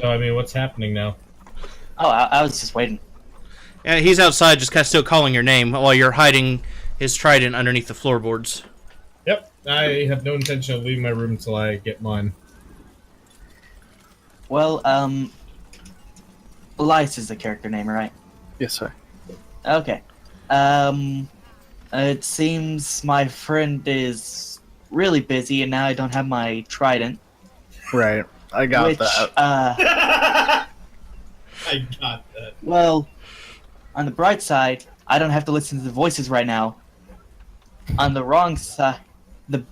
So, I mean, what's happening now? Oh, I was just waiting. Yeah, he's outside, just kind of still calling your name while you're hiding his trident underneath the floorboards. Yep, I have no intention of leaving my room until I get mine. Well, Elias is the character name, right? Yes, sir. Okay. It seems my friend is really busy, and now I don't have my trident. Right. I got Which, that. I got that. Well, on the bright side, I don't have to listen to the voices right now. On the wrong side, the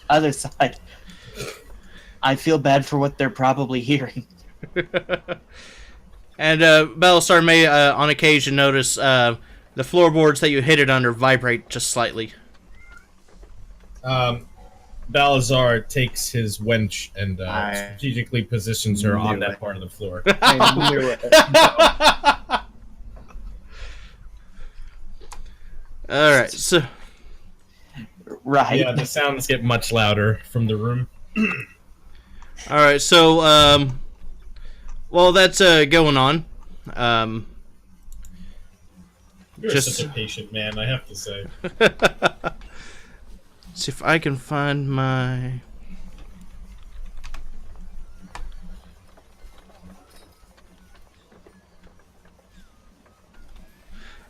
other side, I feel bad for what they're probably hearing. And Battlestar may, on occasion, notice the floorboards that you hit it under vibrate just slightly. Balazar takes his wench and strategically positions her on that part of the floor. I knew it. Alright, so... Right. Yeah, the sounds get much louder from the room. Alright, so, while that's going on, You're just such a patient man, I have to say. see if I can find my...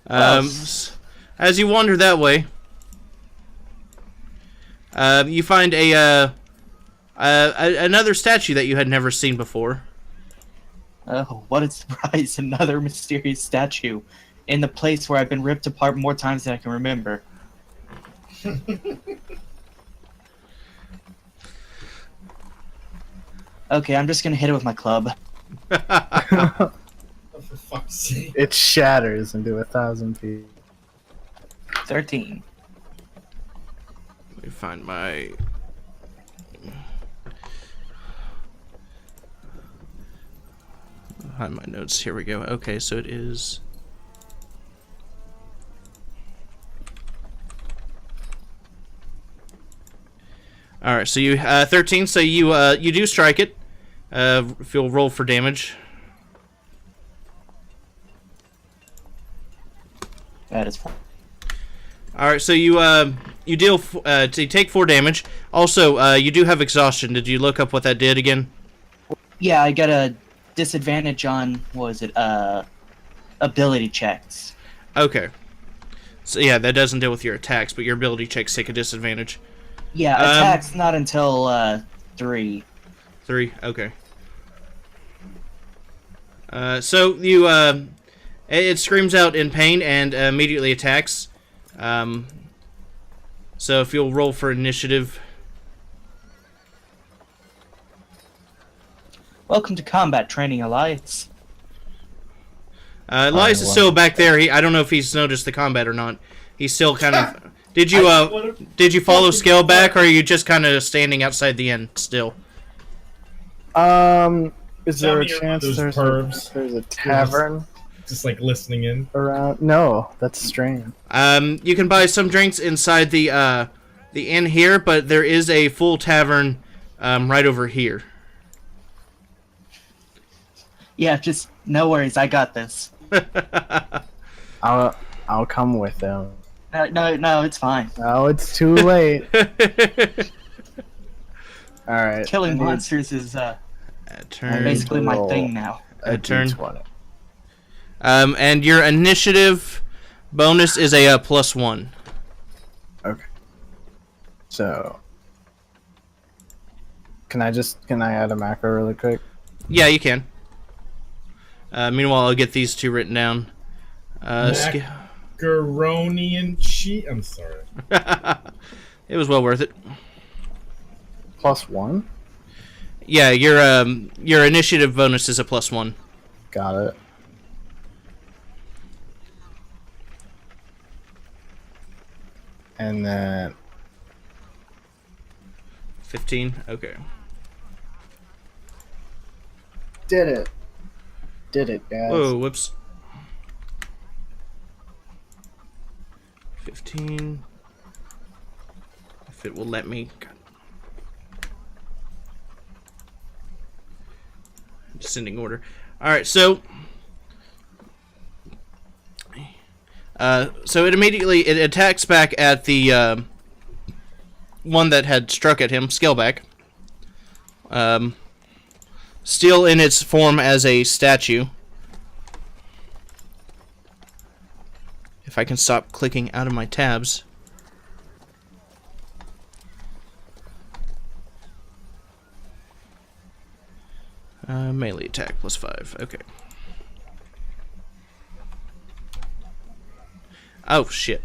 as you wander that way, you find another statue that you had never seen before. Oh, what a surprise! Another mysterious statue in the place where I've been ripped apart more times than I can remember. Okay, I'm just gonna hit it with my club. Oh, for fuck's sake. It shatters into 1,000 pieces. 13. Let me find my... Find my notes. Here we go. Okay, so it is... Alright, so you 13, so you do strike it. If you'll roll for damage. That is fine. Alright, so you deal so you take 4 damage. Also, you do have exhaustion. Did you look up what that did again? Yeah, I got a disadvantage on, what was it, ability checks. Okay. So yeah, that doesn't deal with your attacks, but your ability checks take a disadvantage. Yeah, attacks not until 3. 3, okay. So you it screams out in pain and immediately attacks. So if you'll roll for initiative. Welcome to combat training, Elias. Elias is still back there. I don't know if he's noticed the combat or not. He's still kind of... Did you follow Scale back, or are you just kind of standing outside the inn still? Is there a chance there's a tavern? Just like listening in around? No, that's strange. You can buy some drinks inside the inn here, but there is a full tavern right over here. Yeah, just no worries. I got this. I'll come with them. No, it's fine. Oh, it's too late. All right. Killing monsters is turn basically my thing now. A turn. And your initiative bonus is a +1. Okay. So, can I add a macro really quick? Yeah, you can. Meanwhile, I'll get these two written down. Macaroni and cheese. I'm sorry. It was well worth it. +1? Yeah, your initiative bonus is a +1. Got it. And then 15. Okay. Did it, guys. Whoa, whoops. 15. If it will let me. descending order. All right, so it immediately attacks back at the one that had struck at him, Scaleback. Still in its form as a statue. If I can stop clicking out of my tabs. Melee attack +5. Okay. Oh shit.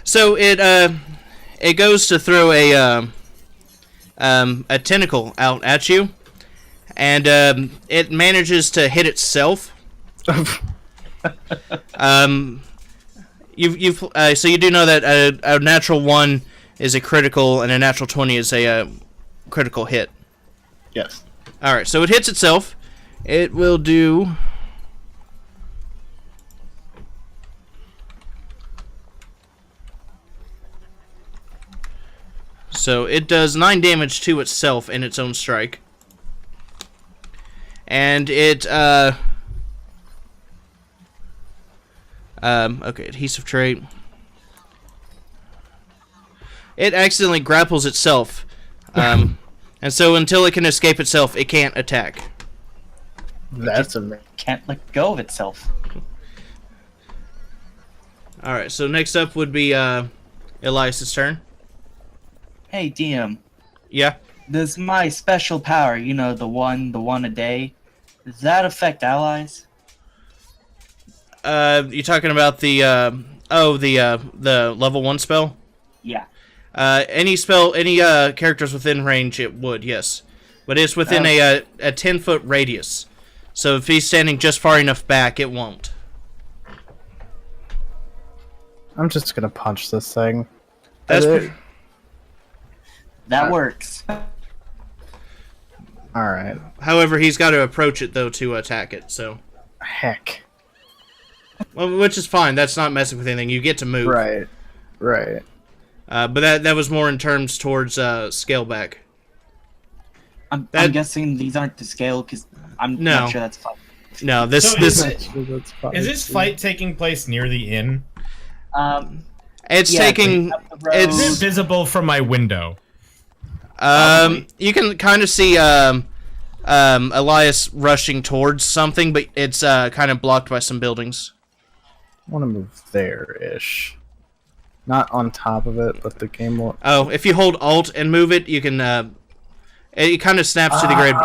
So it goes to throw a tentacle out at you, and it manages to hit itself. So you do know that a natural 1 is a critical and a natural 20 is a critical hit. Yes. All right, so it hits itself. It will do. So it does 9 damage to itself in its own strike. And it, okay, adhesive trait. It accidentally grapples itself. And so until it can escape itself, it can't attack. That's amazing. Can't let go of itself. Alright, so next up would be Elias's turn. Hey, DM. Yeah? Does my special power, you know, the one a day, does that affect allies? You talking about the level 1 spell? Yeah. Any characters within range, it would, yes. But it's within a 10-foot radius. So if he's standing just far enough back, it won't. I'm just gonna punch this thing. That works. Alright. However, he's got to approach it, though, to attack it, so... Heck. Well, which is fine. That's not messing with anything. You get to move. Right. Right. But that was more in terms towards Scaleback. I'm guessing these aren't to scale, because I'm not sure that's fine. No, Is this fight taking place near the inn? It's taking... Is it visible from my window? You can kind of see Elias rushing towards something, but it's kind of blocked by some buildings. I want to move there-ish. Not on top of it, but the game will... Oh, if you hold Alt and move it, you can... it kind of snaps to the grid.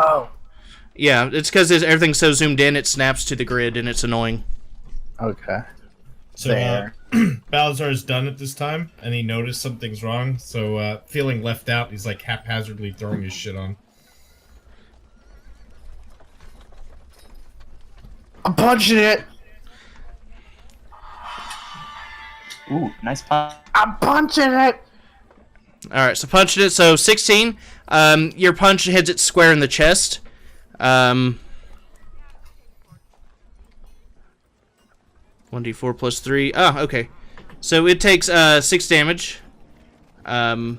Yeah, it's because everything's so zoomed in, it snaps to the grid, and it's annoying. Okay. So, Balazar's done at this time, and he noticed something's wrong, so, feeling left out, he's, like, haphazardly throwing his shit on. I'm punching it! Ooh, nice punch. I'm punching it! Alright, so punching it, so 16. Your punch hits it square in the chest. 1d4 plus 3. Ah, okay. So it takes 6 damage. And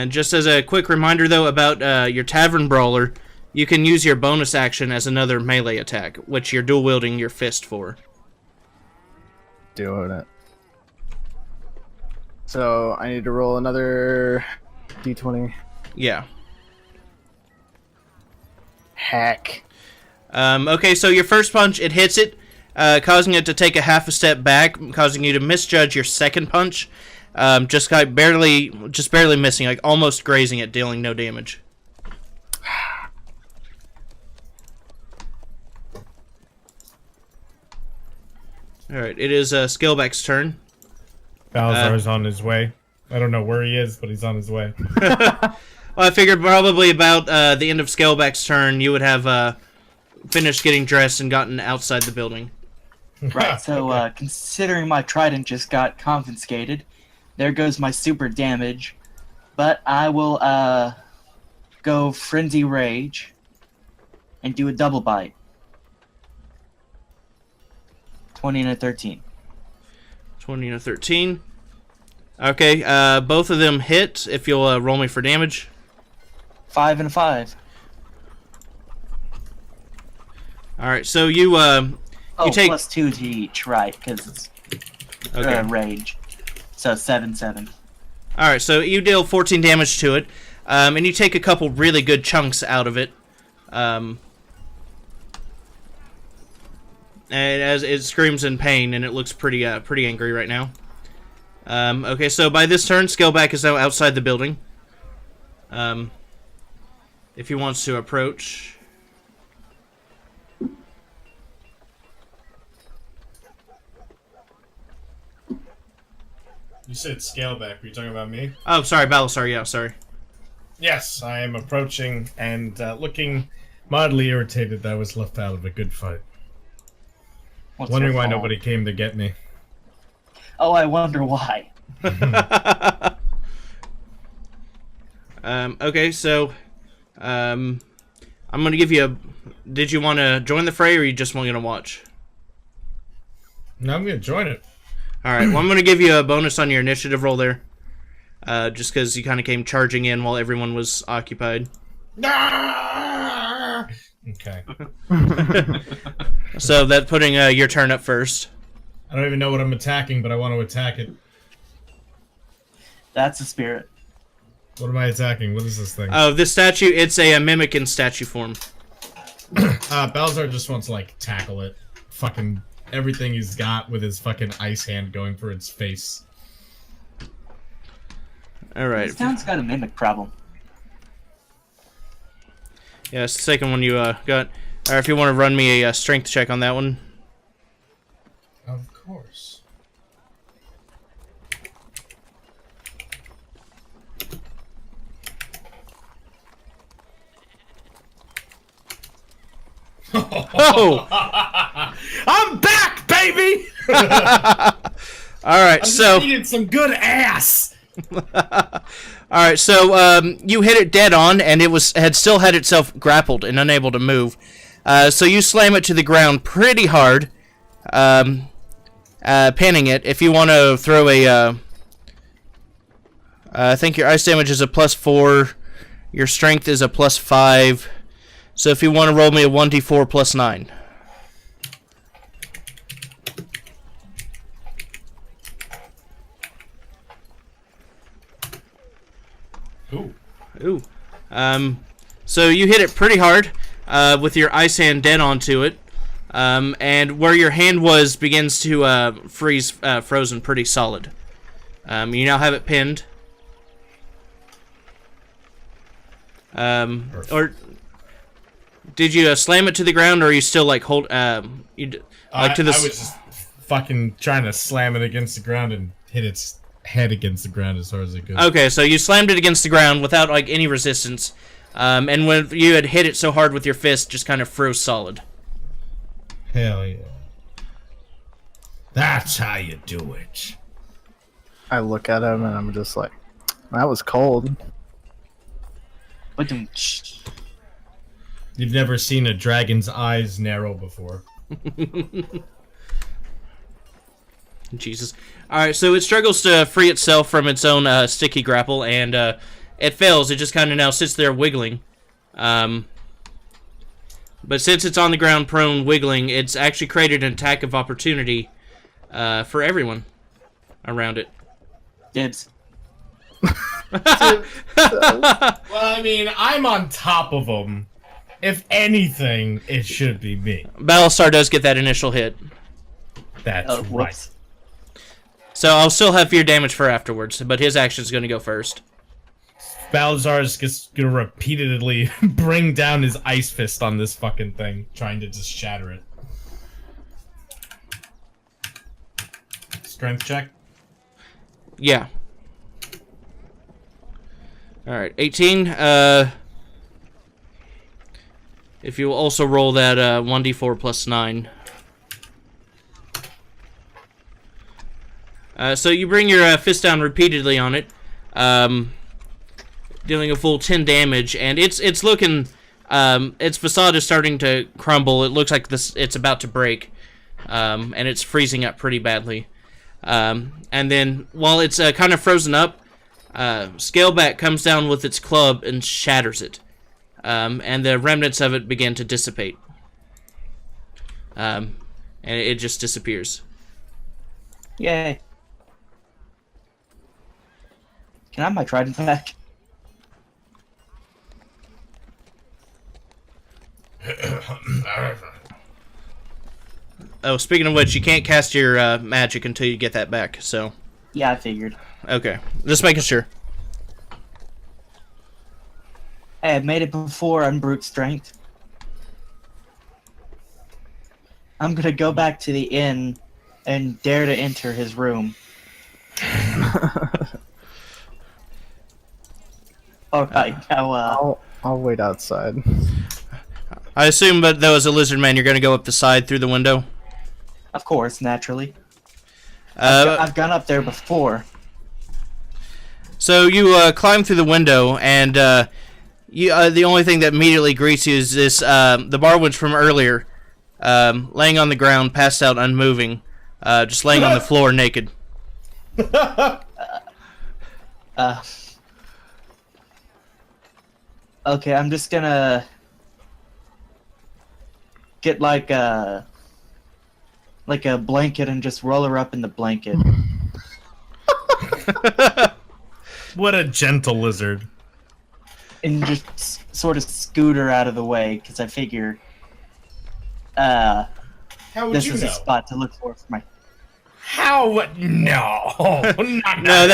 just as a quick reminder, though, about your Tavern Brawler, you can use your bonus action as another melee attack, which you're dual-wielding your fist for. Doing it. So, I need to roll another d20. Yeah. Heck. Okay, so your first punch, it hits it, causing it to take a half a step back, causing you to misjudge your second punch. Just barely missing, like almost grazing it, dealing no damage. Alright, it is Scaleback's turn. Balazar's on his way. I don't know where he is, but he's on his way. Well, I figured probably about the end of Scaleback's turn, you would have finished getting dressed and gotten outside the building. Right, so considering my Trident just got confiscated, there goes my super damage. But I will go Frenzy Rage and do a double bite. 20 and a 13. 20 and a 13. Okay, both of them hit. If you'll roll me for damage. 5 and a 5. All right, so you take +2 to each, right? Because it's rage. So 7/7. All right, so you deal 14 damage to it, and you take a couple really good chunks out of it. And as it screams in pain, and it looks pretty angry right now. Okay, so by this turn, Scaleback is now outside the building. If he wants to approach. You said Scaleback. Were you talking about me? Oh, sorry, Balasar. Yeah, sorry. Yes, I am approaching and looking mildly irritated that I was left out of a good fight. Wondering why nobody came to get me. Oh, I wonder why. Okay, so I'm gonna give you a. Did you want to join the fray, or you just want to watch? No, I'm gonna join it. All right. Well, I'm gonna give you a bonus on your initiative roll there, just because you kind of came charging in while everyone was occupied. Ah! Okay. So that's putting your turn up first. I don't even know what I'm attacking, but I want to attack it. That's the spirit. What am I attacking? What is this thing? Oh, this statue, it's a mimic in statue form. Balzar just wants to, like, tackle it. Fucking everything he's got with his fucking ice hand going for its face. Alright. This town's got a mimic problem. Yeah, it's the second one you got. Alright, if you want to run me a strength check on that one. Of course. Oh! I'm back, baby! Alright, so... I needed some good ass! Alright, so you hit it dead on, and it had still had itself grappled and unable to move. So you slam it to the ground pretty hard, pinning it. If you want to throw a... I think your ice damage is a +4, your strength is a +5, so if you want to roll me a 1d4 +9. Ooh. So you hit it pretty hard with your ice hand dead onto it, and where your hand was begins to freeze frozen pretty solid. You now have it pinned. Or did you slam it to the ground, or are you still like hold to this? I was just fucking trying to slam it against the ground and hit its head against the ground as hard as it could. Okay, so you slammed it against the ground without like any resistance, and when you had hit it so hard with your fist, just kind of froze solid. Hell yeah! That's how you do it. I look at him and I'm just like, that was cold. But You've never seen a dragon's eyes narrow before. Jesus. Alright, so it struggles to free itself from its own sticky grapple, and it fails. It just kind of now sits there wiggling. But since it's on the ground prone wiggling, it's actually created an attack of opportunity for everyone around it. dibs. Well, I mean, I'm on top of them. If anything, it should be me. Battlestar does get that initial hit. That's right. Whoops. So I'll still have fear damage for afterwards, but his action's going to go first. Balazar is just gonna repeatedly bring down his ice fist on this fucking thing, trying to just shatter it. Strength check? Yeah. Alright, 18. If you will also roll that 1d4 plus 9. So you bring your fist down repeatedly on it, dealing a full 10 damage, and it's looking, its facade is starting to crumble. It looks like it's about to break, and it's freezing up pretty badly. And then while it's kind of frozen up, Scaleback comes down with its club and shatters it, and the remnants of it begin to dissipate. and it just disappears. Yay. Can I have my trident back? Oh, speaking of which, you can't cast your magic until you get that back, so... Yeah, I figured. Okay, just making sure. Hey, I made it before on brute strength. I'm gonna go back to the inn and dare to enter his room. Alright, now, I'll wait outside. I assume, but though as a lizard man, you're going to go up the side through the window? of course, naturally. I've gone up there before. So you climb through the window, and the only thing that immediately greets you is this the bar wench from earlier, laying on the ground, passed out, unmoving, just laying on the floor naked. Okay, I'm just gonna get like a blanket and just roll her up in the blanket. What a gentle lizard. And just sort of scoot her out of the way, because I figure How would this you is know? a spot to look for my... How would no? No,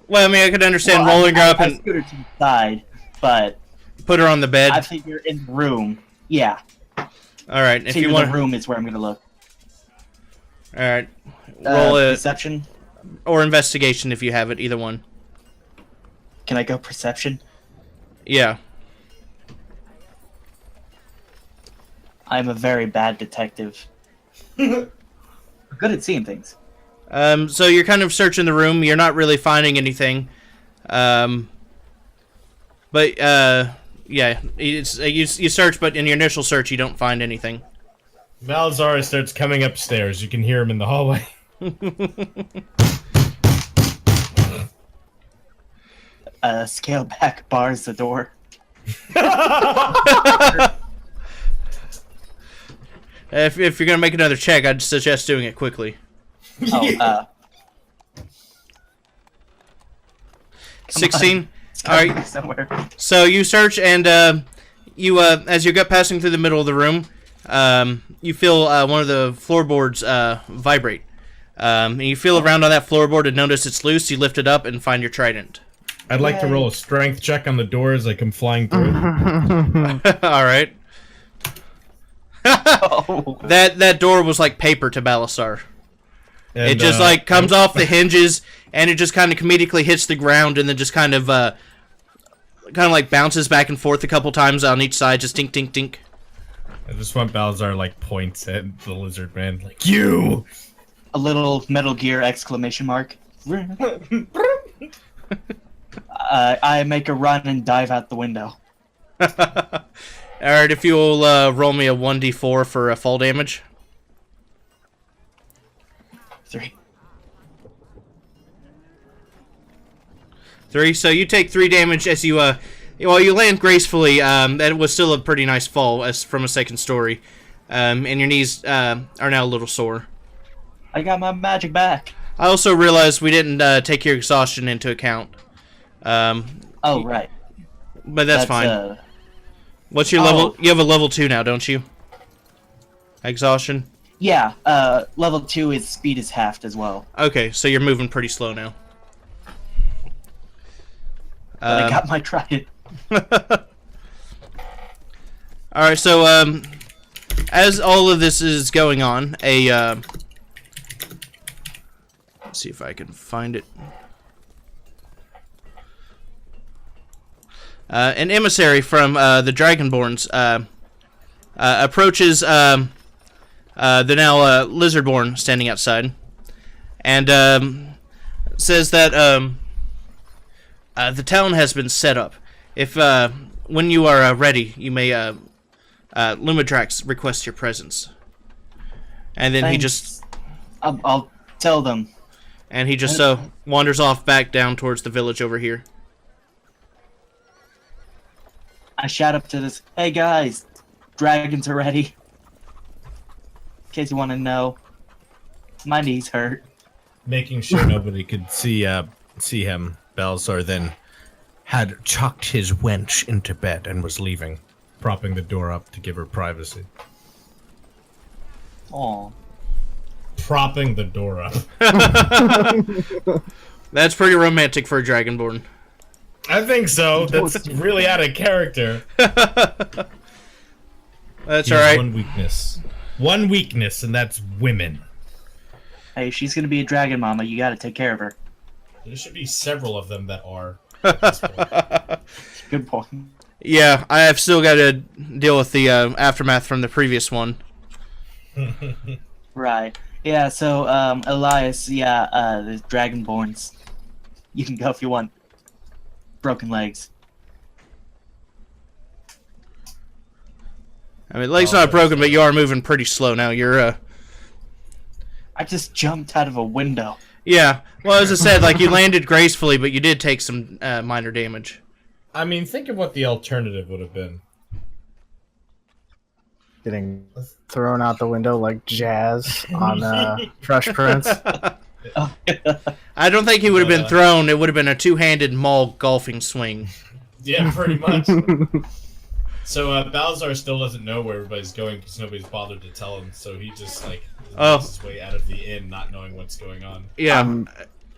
well, I mean, I could understand rolling her up I and scoot her to the side, but put her on the bed. I figure in the room, yeah. All right, if Figure you want, the room is where I'm gonna look. all right, roll it Perception. or investigation if you have it. Either one. Can I go perception? Yeah. I'm a very bad detective. Good at seeing things. So you're kind of searching the room. You're not really finding anything. But yeah, you search, but in your initial search, you don't find anything. Malzara starts coming upstairs. You can hear him in the hallway. Scale back bars the door. If you're gonna make another check, I'd suggest doing it quickly. Oh, 16. it's All gotta right. be somewhere. So you search, and you as you get passing through the middle of the room, you feel one of the floorboards vibrate. And you feel around on that floorboard and notice it's loose. You lift it up and find your trident. I'd like to Yay. roll a strength check on the door as I come flying through. All right. Oh. That door was like paper to Balasar. And, It just like comes off the hinges, and it just kind of comedically hits the ground, and then just kind of like bounces back and forth a couple times on each side, just tink tink tink. I just want Balzar like points at the lizard man, like you. A little Metal Gear exclamation mark. I make a run and dive out the window. Alright, if you'll roll me a 1d4 for fall damage. 3. 3, so you take 3 damage as you, well, you land gracefully. That was still a pretty nice fall as from a second story. And your knees are now a little sore. I got my magic back. I also realized we didn't take your exhaustion into account. Oh, right. But that's fine. What's your Oh. level? You have a level 2 now, don't you? Exhaustion? Yeah, level 2 is speed is halved as well. Okay, so you're moving pretty slow now. But I got my trident. Alright, so, as all of this is going on, let's see if I can find it. An emissary from the Dragonborns approaches the now Lizardborn standing outside, and says that the town has been set up. If when you are ready, you may Lumidrax request your presence. And then he Thanks. just I'll tell them. and he just wanders off back down towards the village over here. I shout up to this. Hey guys, dragons are ready. case you want to know. My knees hurt. Making sure nobody could see him, Balzar then had chucked his wench into bed and was leaving, propping the door up to give her privacy. Aw. Propping the door up. That's pretty romantic for a Dragonborn. I think so. That's really out of character. That's He all has right. One weakness. One weakness, and that's women. Hey, she's gonna be a dragon mama. You gotta take care of her. There should be several of them that are. At this point. Good point. Yeah, I have still got to deal with the aftermath from the previous one. Right. Yeah, so, Elias, the Dragonborns. You can go if you want. Broken legs. I mean, leg's not broken, but you are moving pretty slow now. You're, I just jumped out of a window. Yeah, well, as I said, like, you landed gracefully, but you did take some minor damage. I mean, think of what the alternative would have been. Getting thrown out the window like Jazz on Fresh Prince. I don't think he would have been thrown. It would have been a two-handed maul golfing swing. Yeah, pretty much. So Balzar still doesn't know where everybody's going because nobody's bothered to tell him. So he just makes his way out of the inn, not knowing what's going on. Yeah,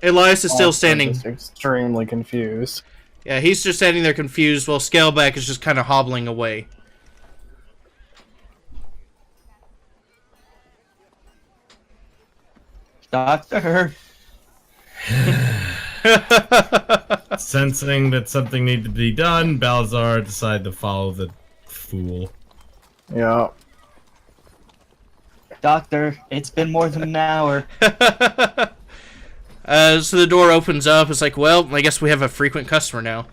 Elias is still standing. Just extremely confused. Yeah, he's just standing there confused, while Scaleback is just kind of hobbling away. Doctor. Sensing that something needed to be done, Balzar decided to follow the fool. Yeah. Doctor, it's been more than an hour. So the door opens up. It's like, well, I guess we have a frequent customer now.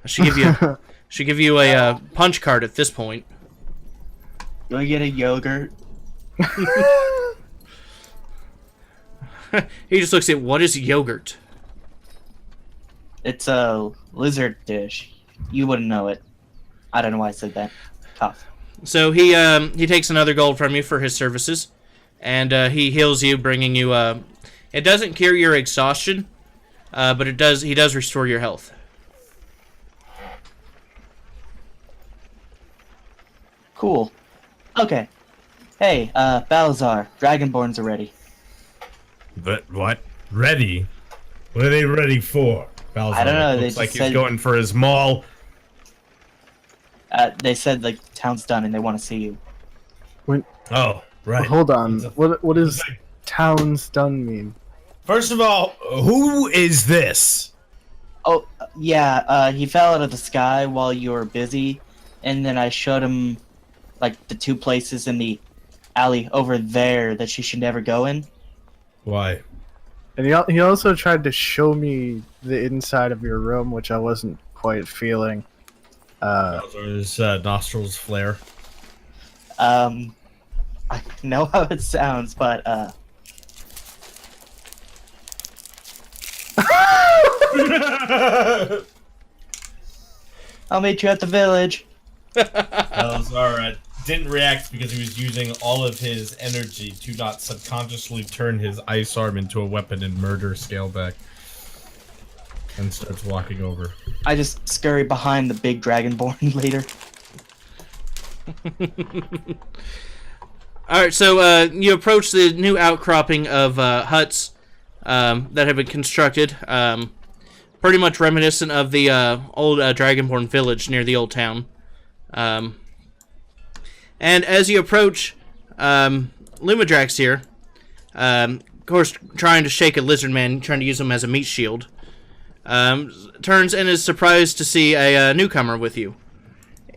I should give you a punch card at this point. Do I get a yogurt? He just looks at, what is yogurt? It's a lizard dish. You wouldn't know it. I don't know why I said that. Tough. So he takes another gold from you for his services, and he heals you, bringing you. It doesn't cure your exhaustion, but it does. He does restore your health. Cool. Okay. Hey, Balazar, Dragonborns are ready. But what? Ready? What are they ready for? Balzar I don't know, they looks just like he's said- going for his maul. They said, like, the town's done and they want to see you. Oh, right. Hold on. What does town's done mean? First of all, who is this? Oh, yeah, he fell out of the sky while you were busy, and then I showed him, like, the two places in the alley over there that you should never go in. Why? And he also tried to show me the inside of your room, which I wasn't quite feeling. Balzar's nostrils flare. I know how it sounds, but, I'll meet you at the village. Balzar didn't react because he was using all of his energy to not subconsciously turn his ice arm into a weapon and murder Scaleback. And starts walking over. I just scurry behind the big dragonborn later. Alright, so you approach the new outcropping of huts that have been constructed, pretty much reminiscent of the old Dragonborn village near the old town. And as you approach, Lumadrax here, of course trying to shake a lizard man, trying to use him as a meat shield, turns and is surprised to see a newcomer with you.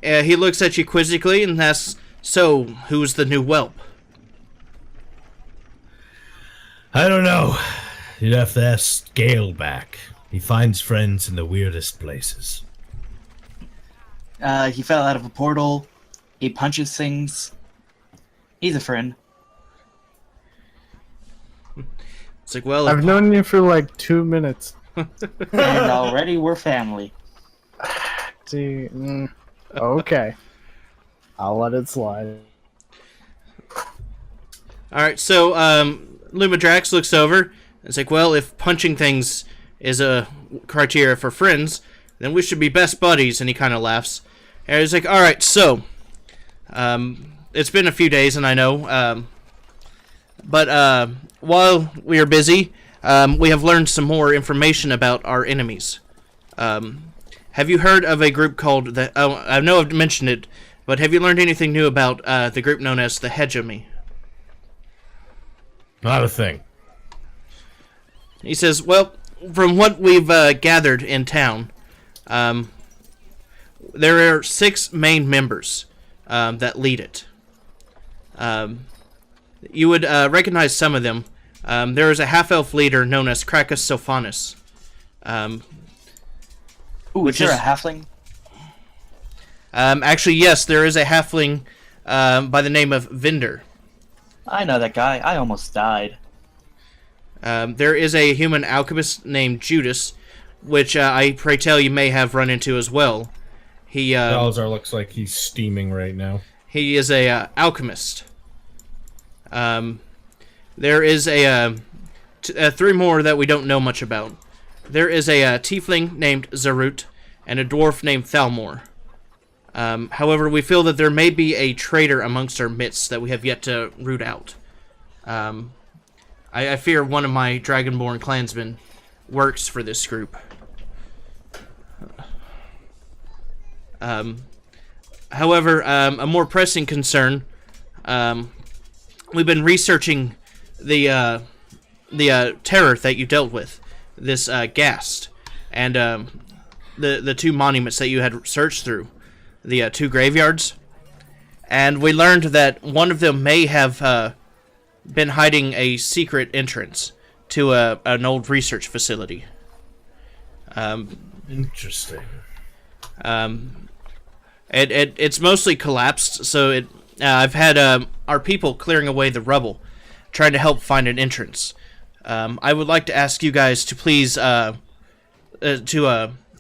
He looks at you quizzically and asks, "So, who's the new whelp?" I don't know. You'd have to ask Scaleback. He finds friends in the weirdest places. He fell out of a portal. He punches things. He's a friend. It's like, well, I've known you for like 2 minutes. And already we're family. See, okay. I'll let it slide. Alright, so Lumadrax looks over and it's like, well, if punching things is a criteria for friends, then we should be best buddies, and he kind of laughs. And he's like, alright, so, it's been a few days, and I know, but while we are busy, we have learned some more information about our enemies. Have you heard of a group called the... Oh, I know I've mentioned it, but have you learned anything new about the group known as the Hegemony? Not a thing. He says, well, from what we've gathered in town, there are 6 main members that lead it. You would recognize some of them. There is a half-elf leader known as Krakus Sophanus. Ooh, is there a halfling? Actually, yes, there is a halfling by the name of Vinder. I know that guy. I almost died. There is a human alchemist named Judas, which I pray tell you may have run into as well. He Balazar looks like he's steaming right now. He is a alchemist. There is a 3 more that we don't know much about. There is a tiefling named Zarut and a dwarf named Thalmor. However, we feel that there may be a traitor amongst our midst that we have yet to root out. I fear one of my Dragonborn clansmen works for this group. However, a more pressing concern, we've been researching the terror that you dealt with, this ghast, and the 2 monuments that you had searched through, the 2 graveyards, and we learned that one of them may have been hiding a secret entrance to an old research facility. Interesting. It's mostly collapsed, so I've had our people clearing away the rubble, trying to help find an entrance. I would like to ask you guys to please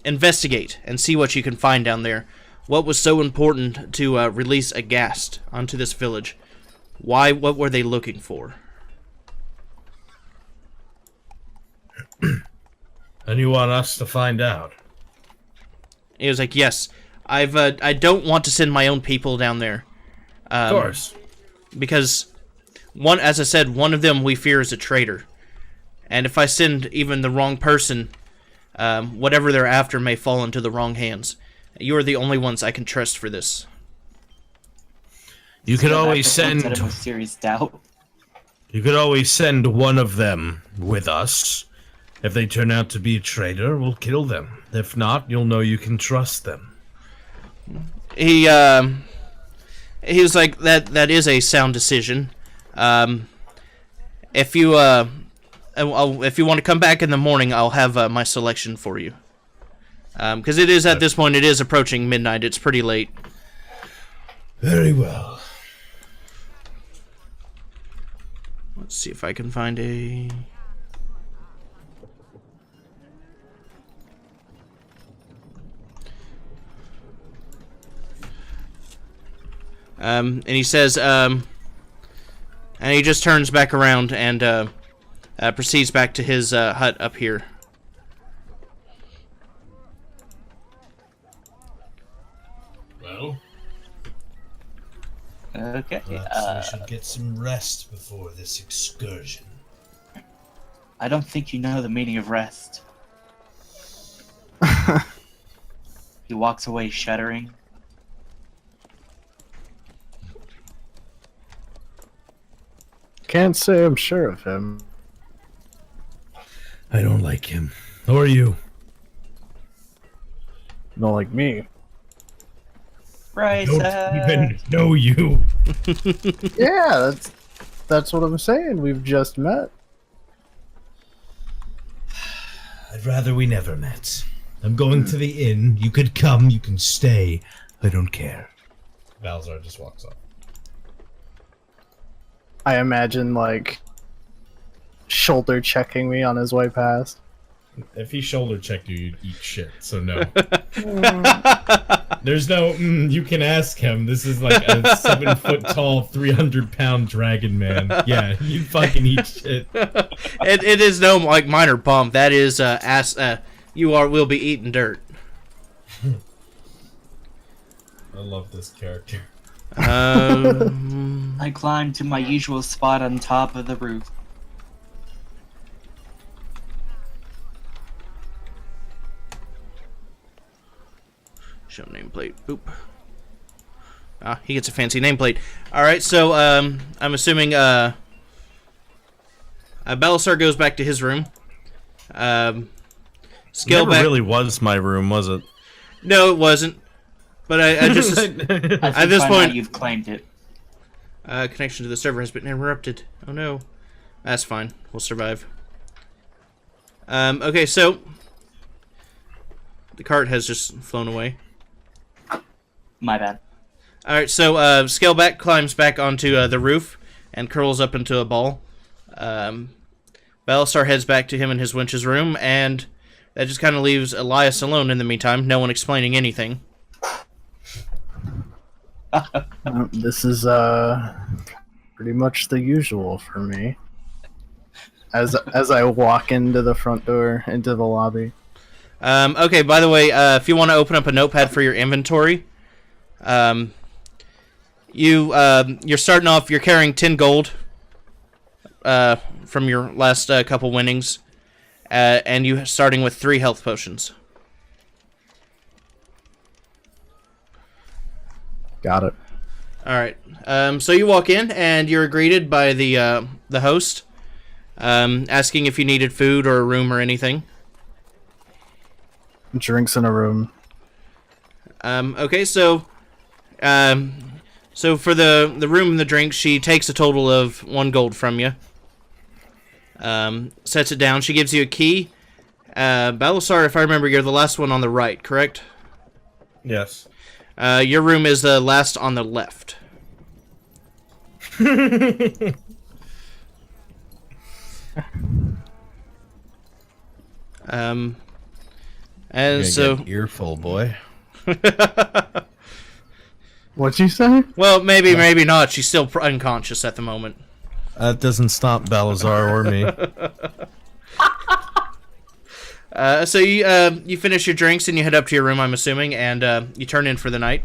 investigate and see what you can find down there. What was so important to release a ghast onto this village? Why? What were they looking for? And you want us to find out? He was like, yes. I don't want to send my own people down there. Of course. Because, as I said, one of them we fear is a traitor. And if I send even the wrong person, whatever they're after may fall into the wrong hands. You are the only ones I can trust for this. You could always send... serious doubt. You could always send one of them with us. If they turn out to be a traitor, we'll kill them. If not, you'll know you can trust them. He was like, that is a sound decision. If you want to come back in the morning, I'll have my selection for you. Because it is, at this point, it is approaching midnight. It's pretty late. Very well. Let's see if I can find a... and he says, and he just turns back around and proceeds back to his hut up here. Well, Okay. perhaps we should get some rest before this excursion. I don't think you know the meaning of rest. He walks away shuddering. Can't say I'm sure of him. I don't like him. How are you? Not like me. Right. Don't even know you. Yeah, that's what I'm saying. We've just met. I'd rather we never met. I'm going to the inn. You could come, you can stay. I don't care. Balazar just walks off. I imagine, like, shoulder checking me on his way past. If he shoulder checked you, you'd eat shit, so no. There's no, you can ask him. This is like a 7-foot-tall, 300-pound dragon man. Yeah, you fucking eat shit. It is no like minor bump. That is will be eating dirt. I love this character. I climbed to my usual spot on top of the roof. Show nameplate. Boop. Ah, he gets a fancy nameplate. Alright, so, I'm assuming, Balasar goes back to his room. It never really was my room, was it? No, it wasn't. But I just... At this point, you've claimed it. Connection to the server has been interrupted. Oh no. That's fine. We'll survive. Okay, so... The cart has just flown away. My bad. Alright, so Scaleback climbs back onto the roof and curls up into a ball. Balasar heads back to him in his winch's room, and that just kind of leaves Elias alone in the meantime, no one explaining anything. This is pretty much the usual for me. As I walk into the front door, into the lobby. Okay, by the way, if you want to open up a notepad for your inventory, you're starting off, you're carrying 10 gold from your last couple winnings, and you're starting with 3 health potions. Got it. Alright, so you walk in, and you're greeted by the host, asking if you needed food or a room or anything. Drinks in a room. Okay, so for the room and the drink, she takes a total of 1 gold from you. Sets it down. She gives you a key. Balasar, if I remember, you're the last one on the right, correct? Yes. Your room is the last on the left. And so earful, boy. What'd you say? Well, maybe not. She's still unconscious at the moment. That doesn't stop Balazar or me. So you finish your drinks and you head up to your room, I'm assuming, and you turn in for the night.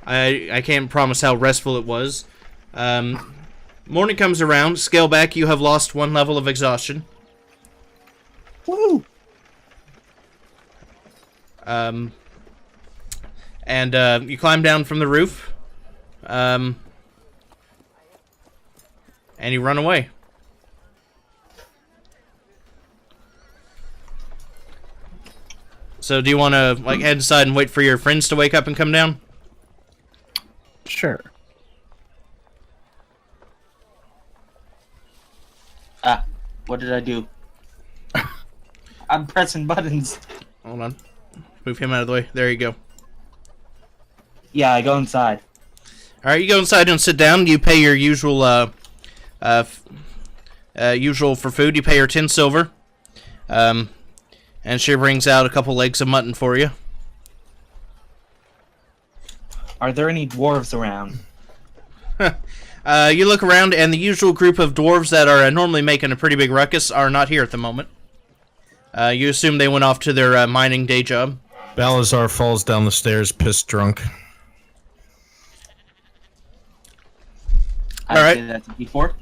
I can't promise how restful it was. Morning comes around. Scaleback, you have lost 1 level of exhaustion. Woo! And you climb down from the roof. And you run away. So do you want to like head inside and wait for your friends to wake up and come down? Sure. What did I do? I'm pressing buttons. Hold on. Move him out of the way. There you go. Yeah, I go inside. Alright, you go inside and sit down. You pay your usual, usual for food. You pay her 10 silver. And she brings out a couple legs of mutton for you. Are there any dwarves around? You look around, and the usual group of dwarves that are normally making a pretty big ruckus are not here at the moment. You assume they went off to their mining day job. Balazar falls down the stairs, pissed drunk. I did that before.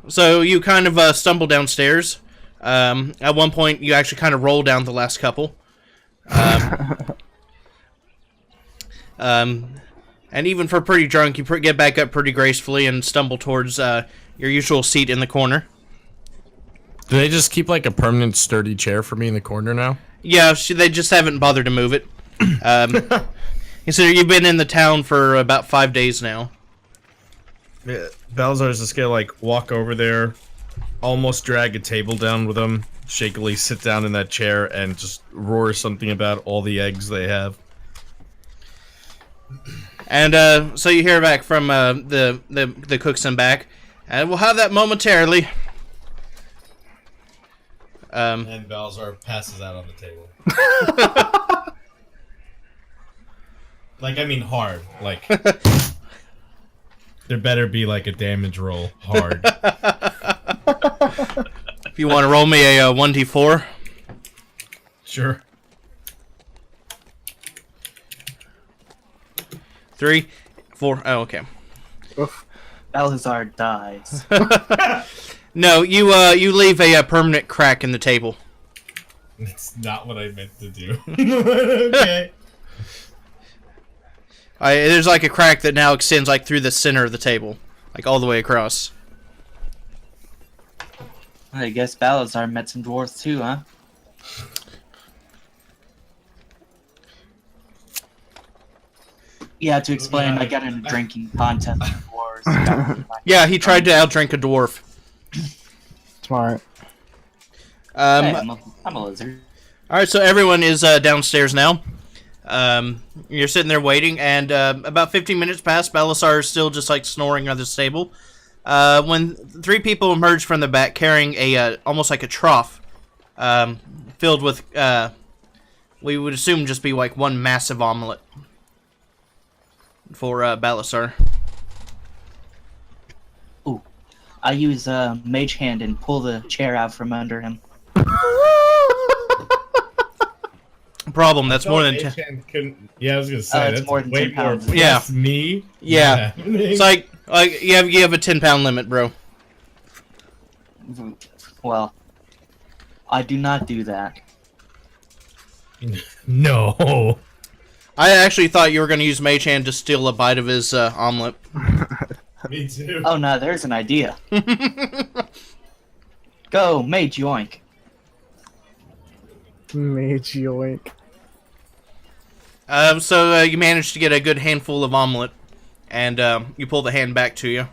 So you kind of stumble downstairs. At one point, you actually kind of roll down the last couple. And even for pretty drunk, you get back up pretty gracefully and stumble towards your usual seat in the corner. Do they just keep like a permanent sturdy chair for me in the corner now? Yeah, they just haven't bothered to move it. Consider you've been in the town for about 5 days now. Yeah, Balazar's just gonna like walk over there, almost drag a table down with him, shakily sit down in that chair and just roar something about all the eggs they have. And so you hear back from the cooks and back, and we'll have that momentarily. And Balzar passes out on the table. Like, I mean hard. Like, there better be, like, a damage roll hard. If you want to roll me a 1d4. Sure. 3, 4. Oh, okay. Oof. Balthazar dies. No, you leave a permanent crack in the table. That's not what I meant to do. Okay. There's like a crack that now extends like through the center of the table, like all the way across. I guess Balthazar met some dwarves too, huh? Yeah, to explain, I got in a drinking contest with dwarves. Yeah, he tried to outdrink a dwarf. Smart. Hey, I'm a lizard. All right, so everyone is downstairs now. You're sitting there waiting, and about 15 minutes pass. Balasar is still just like snoring on the table. When 3 people emerge from the back carrying a almost like a trough, filled with we would assume just be like one massive omelet for Balasar. Ooh, I use Mage Hand and pull the chair out from under him. Problem. That's more than 10. Yeah, I was gonna say it's that's more than way 10 more. pounds. Plus Yeah. me. Yeah. It's like you have a 10-pound limit, bro. Well, I do not do that. No. I actually thought you were going to use Mage Hand to steal a bite of his omelet. Me too. Oh no, there's an idea. Go, Mage Yoink. Mage yoink. So you managed to get a good handful of omelet, and you pull the hand back to you.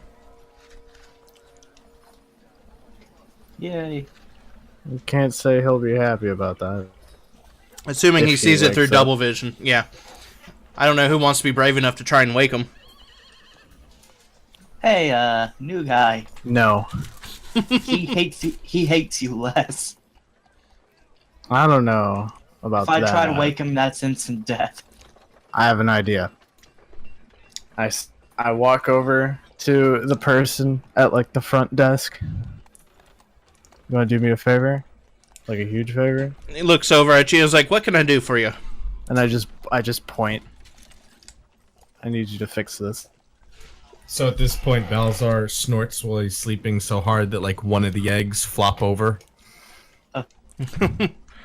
Yay. You can't say he'll be happy about that. Assuming If he sees he it through wakes up. double vision. Yeah. I don't know who wants to be brave enough to try and wake him. Hey, new guy. No. He hates you less. I don't know about If I that. try to wake him, that's instant death. I have an idea. I walk over to the person at like the front desk. You want to do me a favor? Like a huge favor? He looks over at you and is like, what can I do for you? And I just point. I need you to fix this. So at this point, Balzar snorts while he's sleeping so hard that like one of the eggs flop over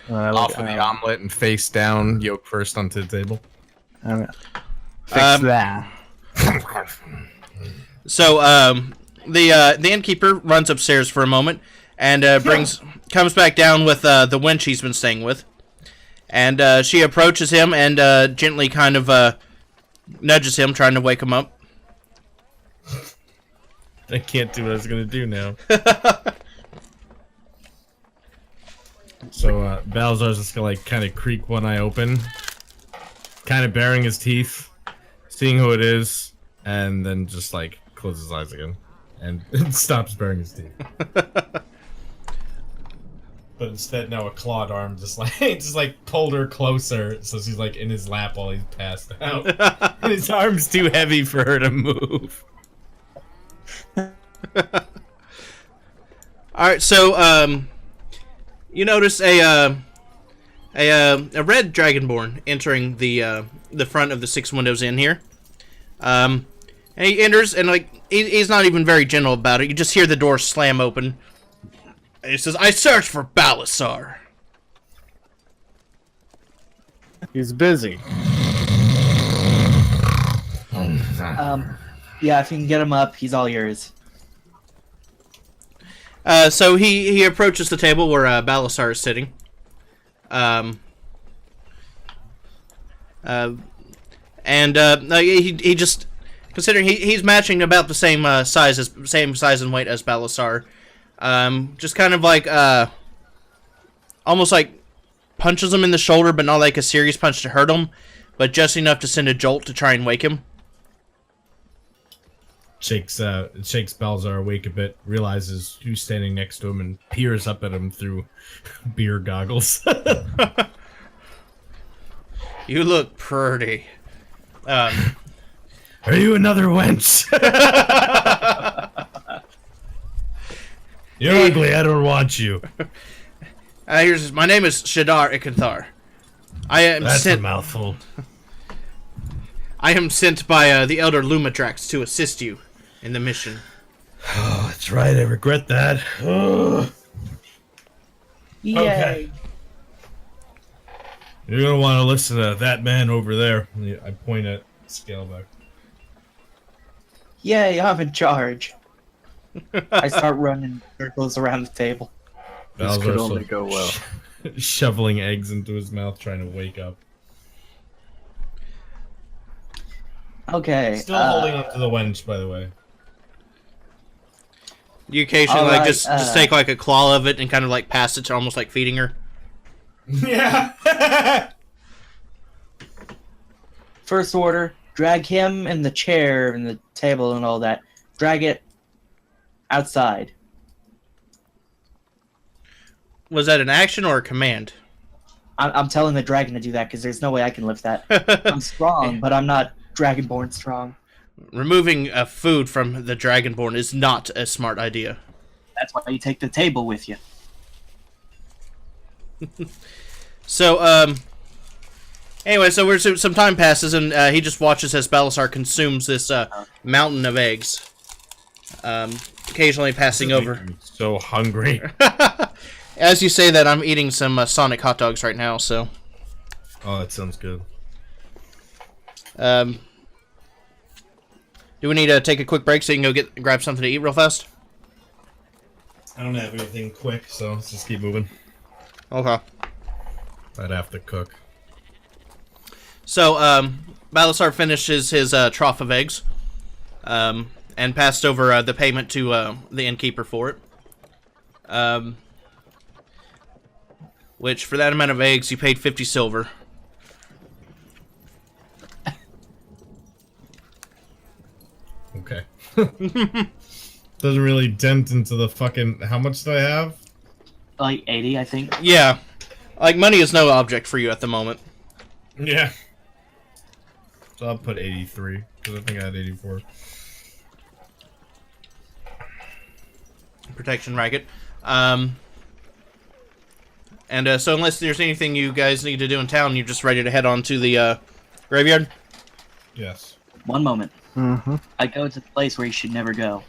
And I off of the omelet and face down, yolk first onto the table. Fix that. So the innkeeper runs upstairs for a moment and comes back down with the wench he's been staying with. And she approaches him and gently kind of nudges him, trying to wake him up. I can't do what I was gonna do now. So Balzar's just gonna like kind of creak one eye open, kind of baring his teeth, seeing who it is, and then just like close his eyes again, and stops baring his teeth. But instead, now a clawed arm just like pulled her closer, so she's like in his lap while he's passed out. And his arm's too heavy for her to move. All right, so you notice a red dragonborn entering the front of the 6 windows in here. And he enters, and like he's not even very gentle about it. You just hear the door slam open. And he says, "I searched for Balasar." He's busy. Yeah, if you can get him up, he's all yours. So he approaches the table where Balasar is sitting. He just, considering he's matching about the same size and weight as Balasar, just kind of like almost like punches him in the shoulder, but not like a serious punch to hurt him, but just enough to send a jolt to try and wake him. shakes Balzar awake a bit, realizes who's standing next to him, and peers up at him through beer goggles. You look pretty. Are you another wench? You're ugly. I don't want you. My name is Shadar Ikanthar. I am That's sent. a mouthful. I am sent by the Elder Lumatrax to assist you in the mission. Oh, that's right. I regret that. Ugh. Yay. Okay. You're gonna want to listen to that man over there. I point at Scaleback. Yay, I'm in charge. I start running circles around the table. This could only go well. Shoveling eggs into his mouth, trying to wake up. Okay. Still holding on to the wench, by the way. You occasionally All right, just take like a claw of it and kind of like pass it to almost like feeding her. Yeah. First order, drag him and the chair and the table and all that. Drag it outside. Was that an action or a command? I'm telling the dragon to do that because there's no way I can lift that. I'm strong, but I'm not dragonborn strong. Removing food from the Dragonborn is not a smart idea. That's why you take the table with you. So, anyway, some time passes, and he just watches as Balasar consumes this mountain of eggs. Occasionally passing over. I'm so hungry. As you say that, I'm eating some Sonic hot dogs right now, so... Oh, that sounds good. Do we need to take a quick break so you can go grab something to eat real fast? I don't have anything quick, so let's just keep moving. Okay. I'd have to cook. So, Balasar finishes his trough of eggs, and passed over the payment to the innkeeper for it. Which, for that amount of eggs, you paid 50 silver. Okay. Doesn't really dent into the fucking... How much do I have? Like 80, I think. Yeah. Like, money is no object for you at the moment. Yeah. So I'll put 83, because I think I had 84. Protection racket. And so unless there's anything you guys need to do in town, you're just ready to head on to the graveyard? Yes. One moment. Mm-hmm. I go to the place where you should never go.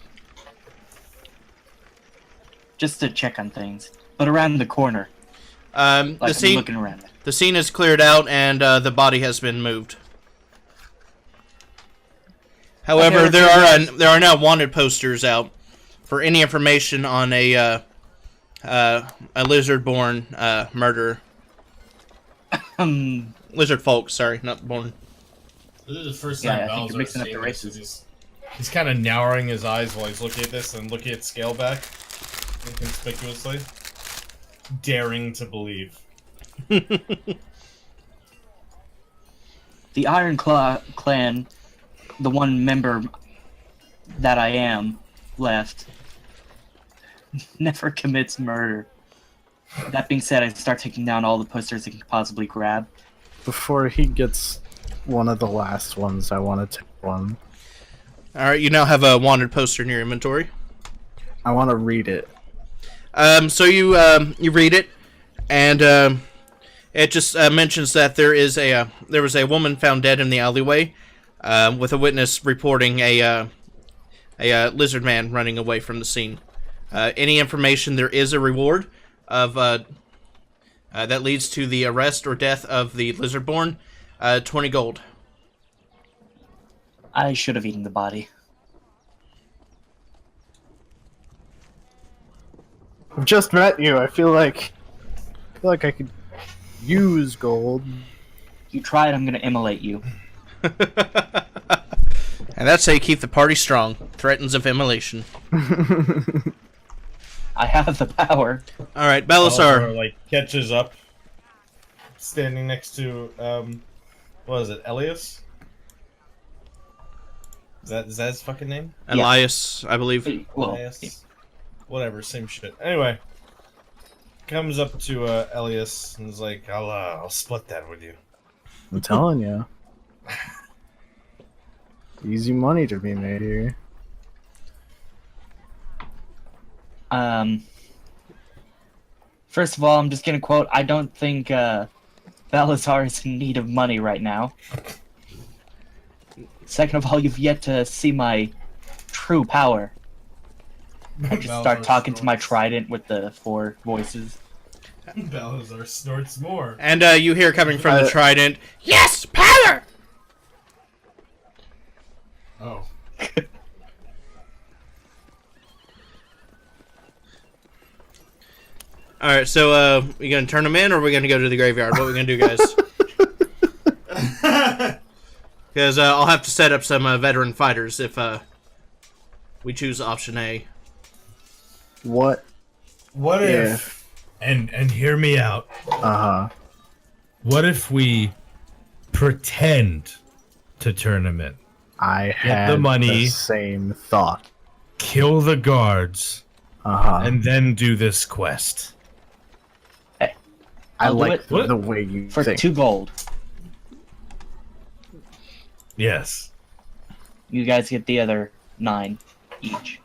Just to check on things. But around the corner. Like The scene, looking around. the scene is cleared out, and the body has been moved. However, Okay, there are now wanted posters out for any information on a lizard-born murderer. Lizard folk, sorry, not born. This is the first Yeah, time I think you're Bowser mixing up seeing the this. races. He's kind of narrowing his eyes while he's looking at this and looking at Scaleback inconspicuously, daring to believe. The Iron Claw clan, the one member that I am left, never commits murder. That being said, I start taking down all the posters I can possibly grab. Before he gets one of the last ones, I want to take one. Alright, you now have a wanted poster in your inventory. I want to read it. So you read it, and it just mentions that there was a woman found dead in the alleyway, with a witness reporting a lizard man running away from the scene. Any information, there is a reward of that leads to the arrest or death of the lizardborn, 20 gold. I should have eaten the body. I've just met you. I feel like I could use gold. You try it, I'm gonna immolate you. And that's how you keep the party strong. Threatens of immolation. I have the power. Alright, Balasar. Like catches up, standing next to what is it, Elias? Is that his fucking name? Elias, I believe. Well, Elias? Whatever, same shit. Anyway, comes up to Elias and is like, I'll split that with you. I'm telling you. Easy money to be made here. First of all, I'm just gonna quote, I don't think Balazar is in need of money right now. Second of all, you've yet to see my true power. I just start talking to my trident with the 4 voices. Balazar snorts more. And you hear coming from the Trident, yes, power! Oh. Alright, so we gonna turn them in, or are we gonna go to the graveyard? What are we gonna do, guys? Because I'll have to set up some veteran fighters if we choose option A. What? What if... And hear me out. Uh-huh. What if we pretend to turn him in? I Get had the money. the same thought. Kill the guards. Uh-huh. And then do this quest. Hey, I I'll do like it the way you for think. 2 gold. Yes. You guys get the other 9 each.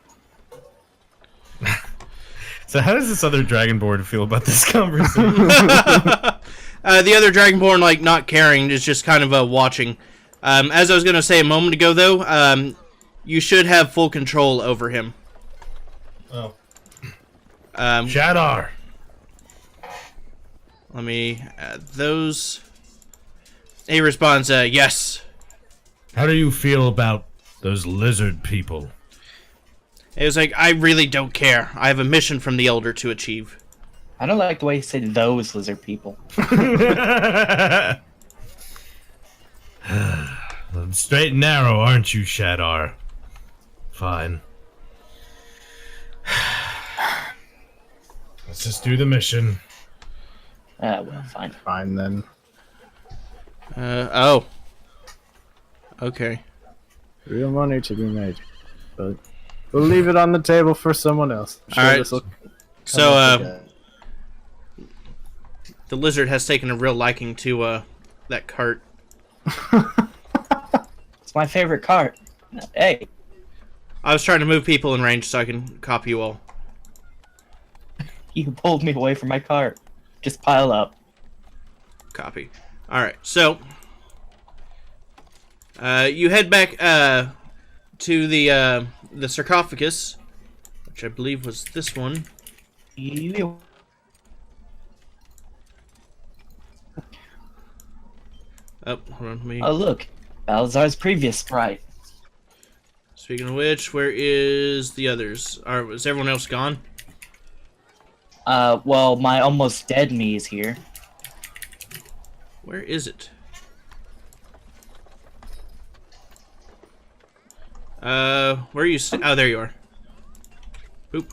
So how does this other Dragonborn feel about this conversation? The other Dragonborn, like, not caring, is just kind of watching. As I was going to say a moment ago, though, you should have full control over him. Oh. Shadar! Let me add those. He responds, yes. How do you feel about those lizard people? It was like, I really don't care. I have a mission from the Elder to achieve. I don't like the way you said those lizard people. Straight and narrow, aren't you, Shadar? Fine. Let's just do the mission. Well, fine. Fine, then. Oh. Okay. Real money to be made. But we'll leave it on the table for someone else. All right. this'll come So, up again. the lizard has taken a real liking to, that cart. It's my favorite cart. Hey, I was trying to move people in range so I can copy you all. you pulled me away from my cart. Just pile up. Copy. Alright, so... you head back, to the sarcophagus, which I believe was this one. You- Oh, hold on, let me... Oh, look. Balazar's previous sprite. Speaking of which, where is the others? Is everyone else gone? Well, my almost dead me is here. Where is it? Where are you? Oh, there you are. Oop.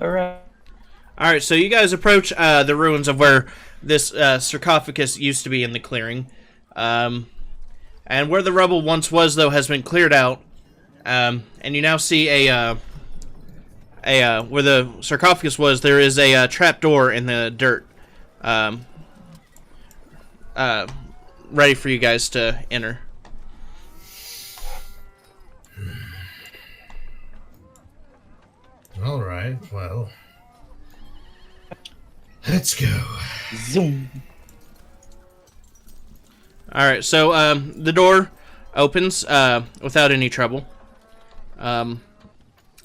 Alright. Alright, so you guys approach the ruins of where this sarcophagus used to be in the clearing. And where the rubble once was, though, has been cleared out. And you now see where the sarcophagus was, there is a trapdoor in the dirt. Ready for you guys to enter. Alright, well... Let's go. Zoom. Alright, so the door opens without any trouble. And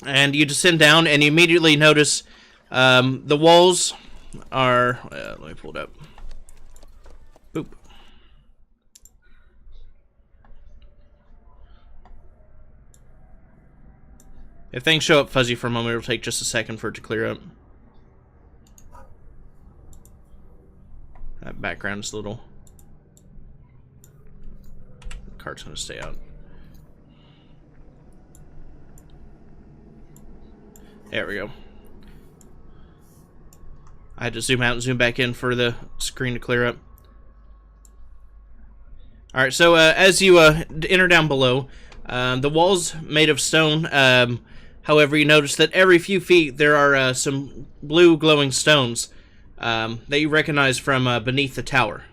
you descend down and you immediately notice the walls are... let me pull it up. Boop. If things show up fuzzy for a moment, it'll take just a second for it to clear up. That background's a little... The cart's gonna stay out. There we go. I had to zoom out and zoom back in for the screen to clear up. All right. So as you enter down below, the walls made of stone. However, you notice that every few feet there are some blue glowing stones that you recognize from beneath the tower,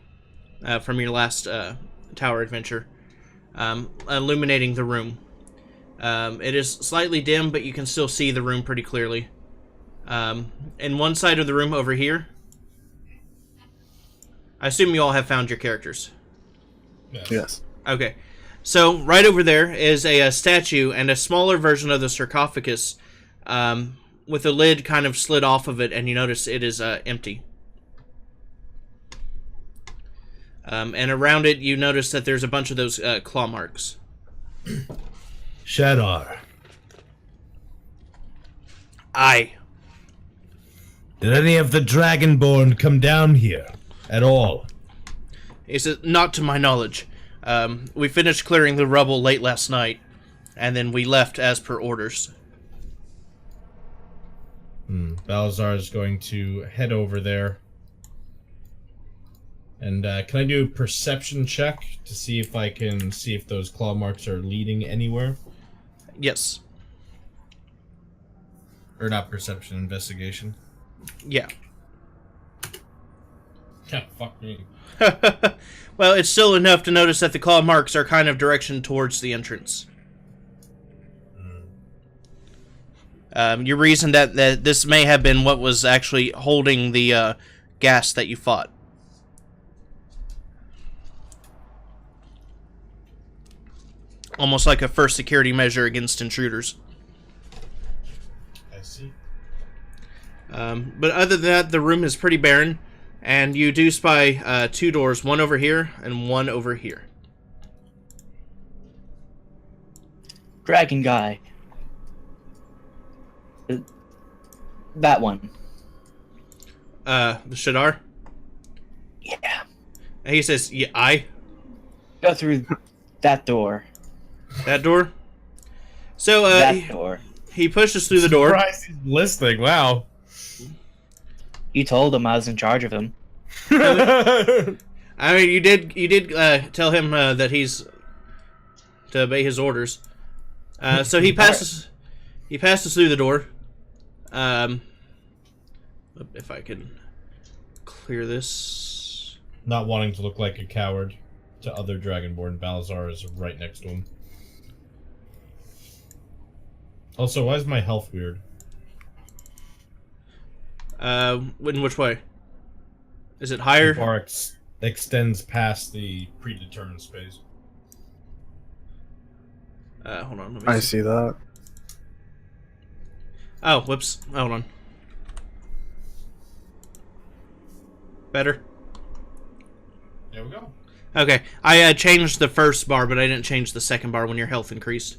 from your last tower adventure, illuminating the room. It is slightly dim, but you can still see the room pretty clearly. In one side of the room over here, I assume you all have found your characters. Yes. Okay. So, right over there is a statue and a smaller version of the sarcophagus with a lid kind of slid off of it, and you notice it is empty. And around it, you notice that there's a bunch of those claw marks. Shadar, Aye. did any of the Dragonborn come down here at all? He says, not to my knowledge. We finished clearing the rubble late last night, and then we left as per orders. Balazar is going to head over there. And can I do a perception check to see if I can see if those claw marks are leading anywhere? Yes. Or not perception, investigation. Yeah. Yeah, fuck me. Well, it's still enough to notice that the claw marks are kind of direction towards the entrance. You reason that this may have been what was actually holding the gas that you fought. Almost like a first security measure against intruders. I see. But other than that, the room is pretty barren, and you do spy 2 doors, one over here and one over here. Dragon guy. That one. The Shadar? Yeah. And he says, yeah, I? Go through that door. That door? So, That door. he pushes through the door. Surprised he's listening, wow. You told him I was in charge of him. I mean, you did tell him that he's to obey his orders. So he passes through the door. If I can clear this. Not wanting to look like a coward to other Dragonborn, Balazar is right next to him. Also, why is my health weird? In which way? Is it higher? The bar extends past the predetermined space. Hold on. Let me I see that. Oh, whoops. Hold on. Better? There we go. Okay. I changed the first bar, but I didn't change the second bar when your health increased.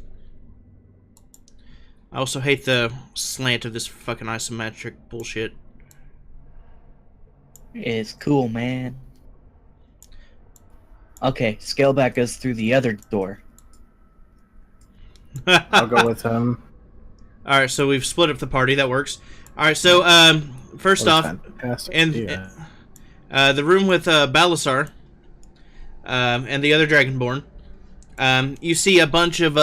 I also hate the slant of this fucking isometric bullshit. It's cool, man. Okay, Scaleback goes through the other door. I'll go with him. Alright, so we've split up the party. That works. Alright, so, first off, in the room with Balasar and the other Dragonborn, you see a bunch of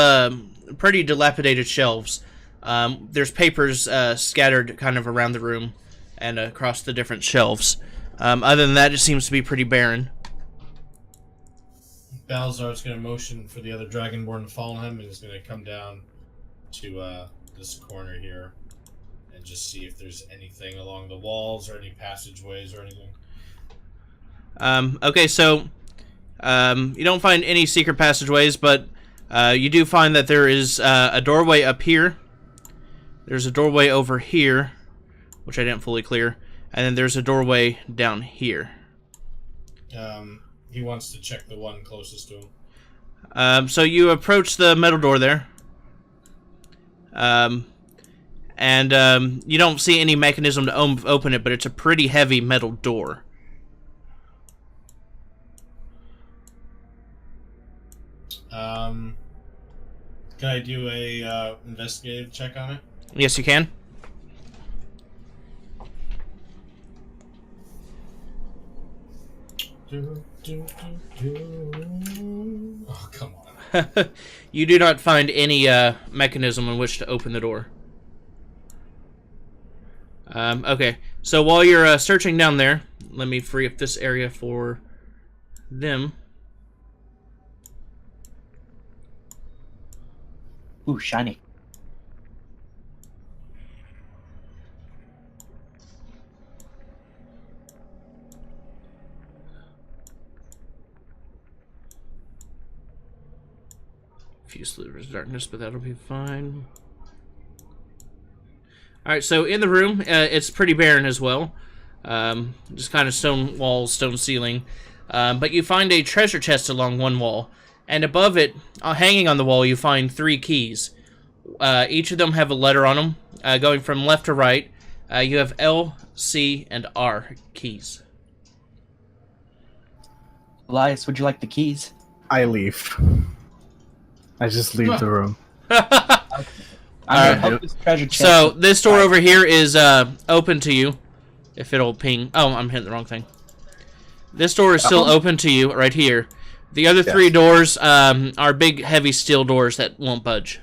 pretty dilapidated shelves. There's papers scattered kind of around the room and across the different shelves. Other than that, it seems to be pretty barren. Balazar's going to motion for the other Dragonborn to follow him, and he's going to come down to this corner here and just see if there's anything along the walls or any passageways or anything. Okay, so you don't find any secret passageways, but you do find that there is a doorway up here. There's a doorway over here, which I didn't fully clear, and then there's a doorway down here. He wants to check the one closest to him. So you approach the metal door there. And you don't see any mechanism to open it, but it's a pretty heavy metal door. Can I do a investigative check on it? Yes, you can. Oh, come on. You do not find any mechanism in which to open the door. Okay, so while you're searching down there, let me free up this area for them. Ooh, shiny. Few slivers of darkness, but that'll be fine. Alright, so in the room, it's pretty barren as well. Just kind of stone walls, stone ceiling. But you find a treasure chest along one wall. And above it, hanging on the wall, you find 3 keys. Each of them have a letter on them. Going from left to right, you have L, C, and R keys. Elias, would you like the keys? I leave. I just leave the room. I'm gonna help this treasure chest. So, this door over here is open to you. If it'll ping. Oh, I'm hitting the wrong thing. This door is still open to you right here. The other 3 doors are big, heavy steel doors that won't budge.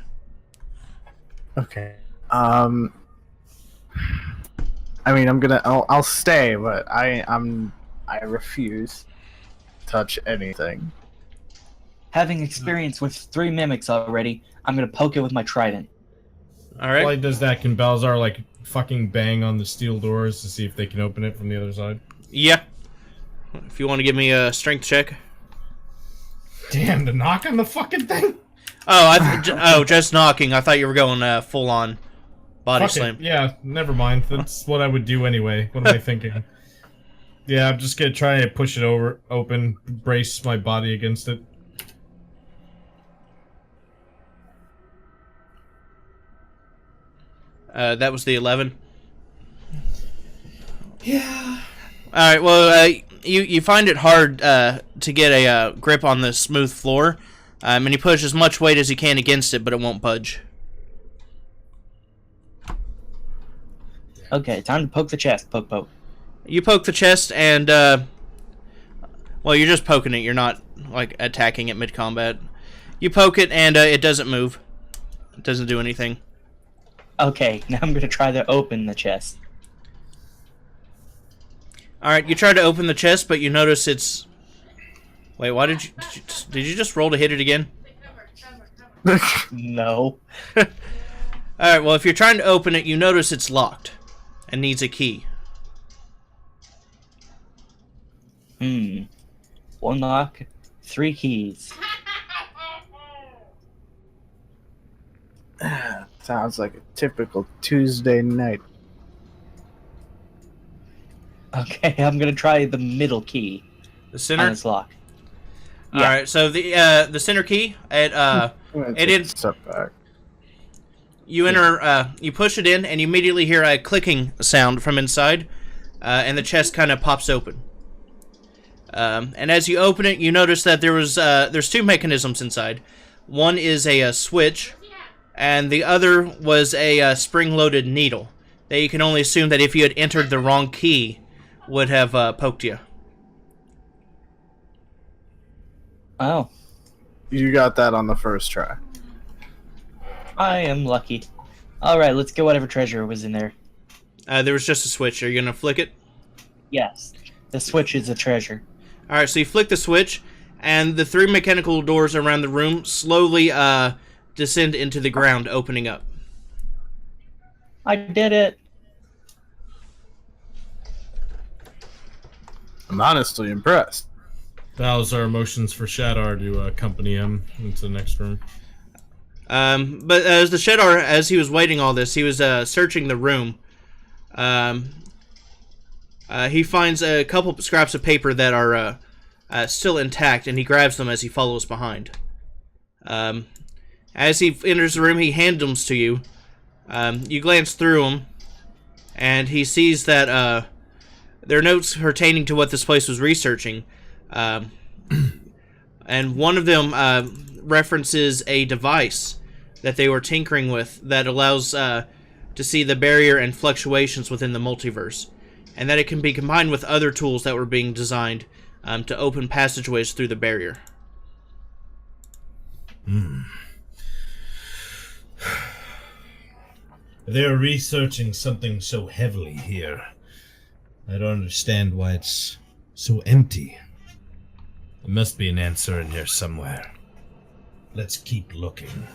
Okay. I mean, I'll stay, but I refuse to touch anything. Having experience with 3 mimics already, I'm gonna poke it with my trident. Alright. Why does that? Can Balzar, like, fucking bang on the steel doors to see if they can open it from the other side? Yeah. If you want to give me a strength check. Damn, to knock on the fucking thing? Oh, just knocking. I thought you were going full on body Fuck slam. it. Yeah, never mind. That's what I would do anyway. What am I thinking? Yeah, I'm just gonna try to push it open, brace my body against it. That was the 11. Yeah. Alright, well, you find it hard to get a grip on the smooth floor, and you push as much weight as you can against it, but it won't budge. Okay, time to poke the chest. Poke, poke. You poke the chest, and, well, you're just poking it. You're not, like, attacking it mid-combat. You poke it, and it doesn't move. It doesn't do anything. Okay, now I'm gonna try to open the chest. Alright, you try to open the chest, but you notice it's... Wait, why did you just roll to hit it again? No. Alright, well, if you're trying to open it, you notice it's locked and needs a key. One lock, 3 keys. Sounds like a typical Tuesday night. Okay, I'm gonna try the middle key The center? on this lock. Yeah. Alright, so the center key, Step back. you enter, you push it in, and you immediately hear a clicking sound from inside, and the chest kind of pops open. And as you open it, you notice that there's 2 mechanisms inside. One is a switch, and the other was a spring-loaded needle that you can only assume that if you had entered the wrong key, would have poked you. Oh, You got that on the first try. I am lucky. Alright, let's get whatever treasure was in there. There was just a switch. Are you going to flick it? Yes, the switch is a treasure. Alright, so you flick the switch, and the 3 mechanical doors around the room slowly descend into the ground, opening up. I did it! I'm honestly impressed. That was our motions for Shadar to accompany him into the next room. But as the Shadar, as he was waiting all this, he was searching the room. He finds a couple scraps of paper that are still intact, and he grabs them as he follows behind. As he enters the room, he hands them to you. You glance through them, and he sees that there are notes pertaining to what this place was researching. And one of them references a device that they were tinkering with that allows to see the barrier and fluctuations within the multiverse, and that it can be combined with other tools that were being designed to open passageways through the barrier. They're researching something so heavily here. I don't understand why it's so empty. There must be an answer in here somewhere. Let's keep looking.